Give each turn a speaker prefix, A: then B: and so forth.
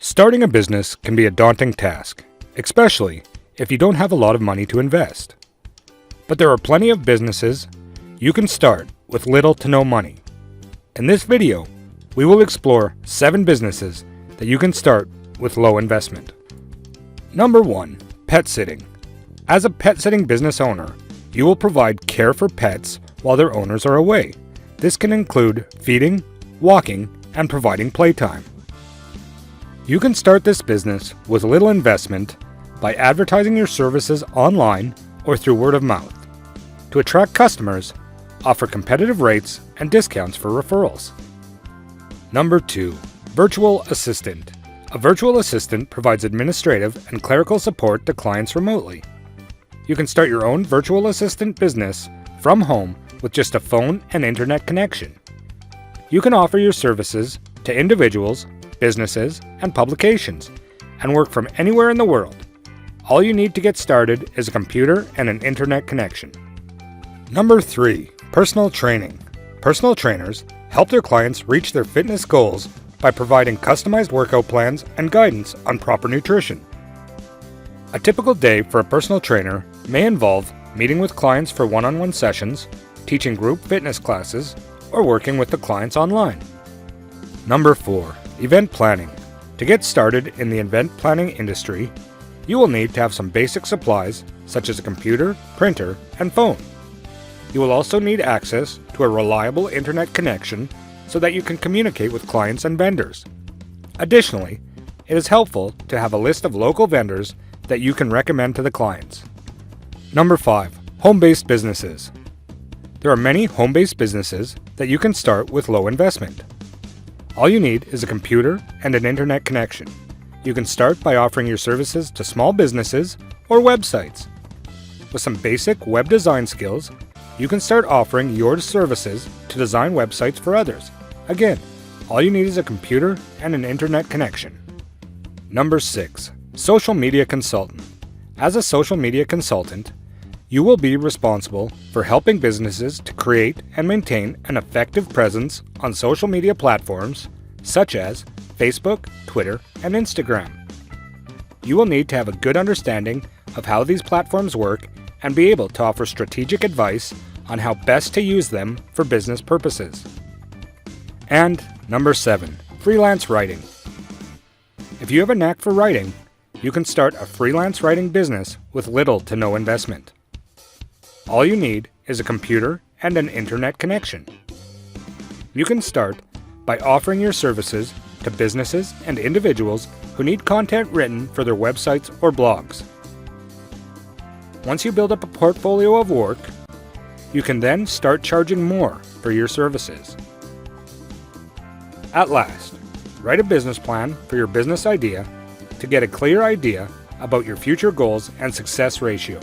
A: Starting a business can be a daunting task, especially if you don't have a lot of money to invest. But there are plenty of businesses you can start with little to no money. In this video, we will explore 7 businesses that you can start with low investment. Number 1. Pet sitting. As a pet sitting business owner, you will provide care for pets while their owners are away. This can include feeding, walking, and providing playtime. You can start this business with little investment by advertising your services online or through word of mouth. To attract customers, offer competitive rates and discounts for referrals. Number 2. Virtual assistant. A virtual assistant provides administrative and clerical support to clients remotely. You can start your own virtual assistant business from home with just a phone and internet connection. You can offer your services to individuals, businesses, and publications, and work from anywhere in the world. All you need to get started is a computer and an internet connection. Number 3. Personal training. Personal trainers help their clients reach their fitness goals by providing customized workout plans and guidance on proper nutrition. A typical day for a personal trainer may involve meeting with clients for one-on-one sessions, teaching group fitness classes, or working with the clients online. Number 4. Event planning. To get started in the event planning industry, you will need to have some basic supplies such as a computer, printer, and phone. You will also need access to a reliable internet connection so that you can communicate with clients and vendors. Additionally, it is helpful to have a list of local vendors that you can recommend to the clients. Number 5. Home-based businesses. There are many home-based businesses that you can start with low investment. All you need is a computer and an internet connection. You can start by offering your services to small businesses or websites. With some basic web design skills, you can start offering your services to design websites for others. Again, all you need is a computer and an internet connection. Number 6. Social media consultant. As a social media consultant, you will be responsible for helping businesses to create and maintain an effective presence on social media platforms such as Facebook, Twitter, and Instagram. You will need to have a good understanding of how these platforms work and be able to offer strategic advice on how best to use them for business purposes. And number 7. Freelance writing. If you have a knack for writing, you can start a freelance writing business with little to no investment. All you need is a computer and an internet connection. You can start by offering your services to businesses and individuals who need content written for their websites or blogs. Once you build up a portfolio of work, you can then start charging more for your services. At last, write a business plan for your business idea to get a clear idea about your future goals and success ratio.